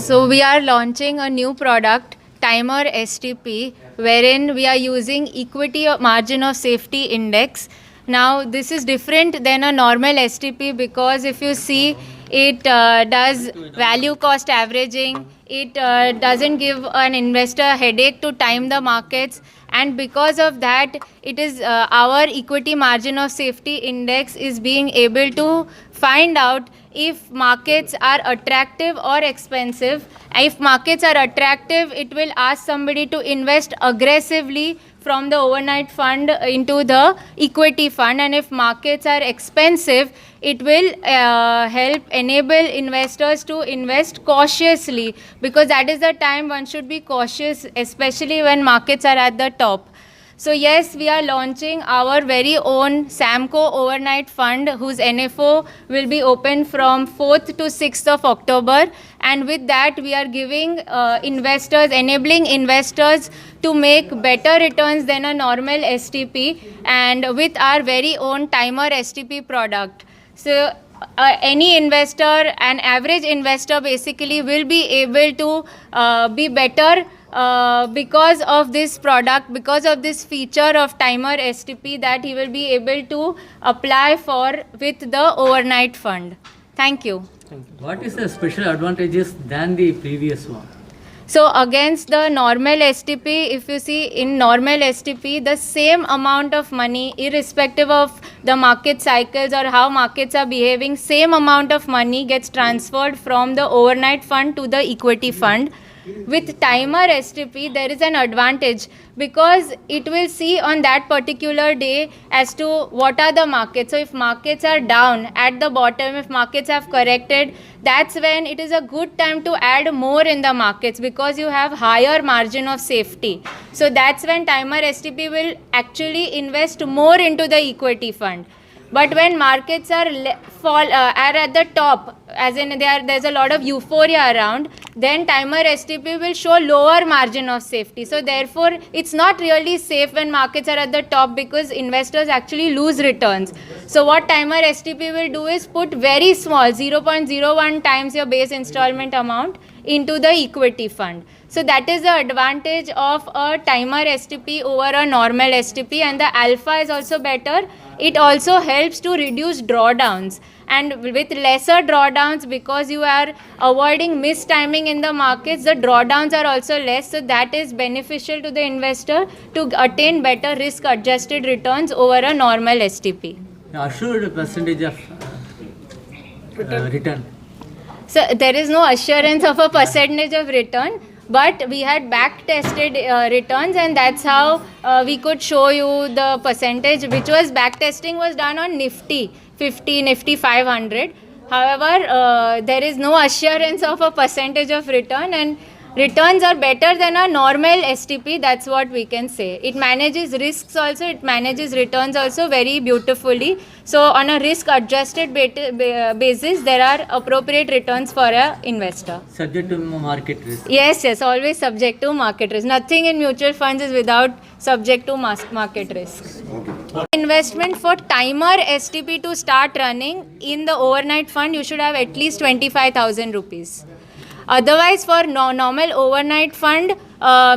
So we are launching a new product, TimerSTP, wherein we are using equity margin of safety index. Now this is different than a normal STP because if you see, it does value cost averaging. It doesn't give an investor a headache to time the markets, and because of that, it is our equity margin of safety index is being able to find out if markets are attractive or expensive. If markets are attractive, it will ask somebody to invest aggressively from the overnight fund into the equity fund, and if markets are expensive, it will help enable investors to invest cautiously, because that is the time one should be cautious, especially when markets are at the top. So yes, we are launching our very own Samco overnight fund, whose NFO will be open from 4th to 6th of October, and with that we are giving enabling investors to make better returns than a normal STP, and with our very own Timer STP product. So any investor, an average investor basically will be able to be better because of this product, because of this feature of Timer STP that he will be able to apply for with the overnight fund. Thank you. What is the special advantages than the previous one? So against the normal STP, if you see in normal STP, the same amount of money, irrespective of the market cycles or how markets are behaving, same amount of money gets transferred from the overnight fund to the equity fund. With Timer STP, there is an advantage because it will see on that particular day as to what are the markets. So if markets are down at the bottom, if markets have corrected, that's when it is a good time to add more in the markets because you have higher margin of safety. So that's when Timer STP will actually invest more into the equity fund. But when markets are at the top, as in there's a lot of euphoria around, then Timer STP will show lower margin of safety. So therefore, it's not really safe when markets are at the top because investors actually lose returns. So what Timer STP will do is put very small, 0.01 times your base installment amount into the equity fund. So that is the advantage of a Timer STP over a normal STP, and the alpha is also better. It also helps to reduce drawdowns, and with lesser drawdowns, because you are avoiding mistiming in the markets, the drawdowns are also less. So that is beneficial to the investor to attain better risk adjusted returns over a normal STP. Assured percentage of return. So there is no assurance of a percentage of return, but we had back tested returns, and that's how we could show you the percentage, which was back testing was done on Nifty 50, Nifty 500. However, there is no assurance of a percentage of return, and returns are better than a normal STP. That's what we can say. It manages risks also, it manages returns also very beautifully. So on a risk adjusted basis, there are appropriate returns for an investor. Subject to market risk. Yes, always subject to market risk. Nothing in mutual funds is without subject to market risk. Investment for Timer STP to start running in the overnight fund, you should have at least 25,000 rupees. Otherwise, for normal overnight fund,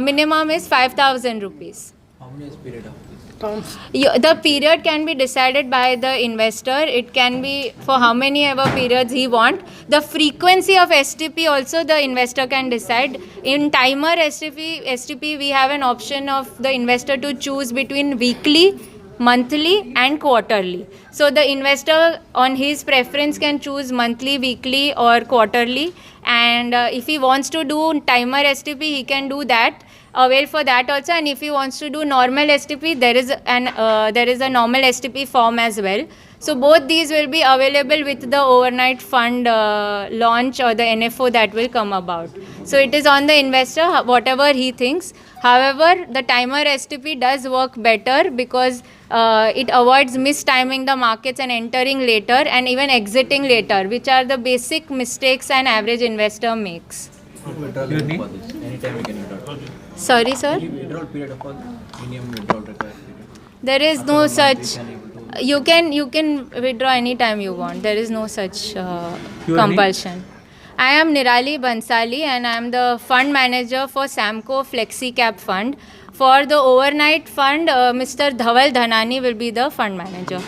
minimum is 5,000 rupees. How many is period of this? The period can be decided by the investor. It can be for how many ever periods he want. The frequency of STP also the investor can decide. In Timer STP, we have an option of the investor to choose between weekly, monthly and quarterly. So the investor on his preference can choose monthly, weekly or quarterly, and if he wants to do Timer STP, he can do that, avail for that also. And if he wants to do normal STP, there is a normal STP form as well. So both these will be available with the overnight fund launch or the NFO that will come about. So it is on the investor, whatever he thinks. However, the Timer STP does work better because it avoids mistiming the markets and entering later and even exiting later, which are the basic mistakes an average investor makes. Your name? Anytime we can withdraw. Sorry, sir? Withdrawal period of all minimum withdrawal required period. There is no such. You can withdraw anytime you want. There is no such Your compulsion. I am Nirali Bansali and I am the fund manager for Samco Flexi Cap Fund. For the overnight fund, Mr. Dhaval Dhanani will be the fund manager.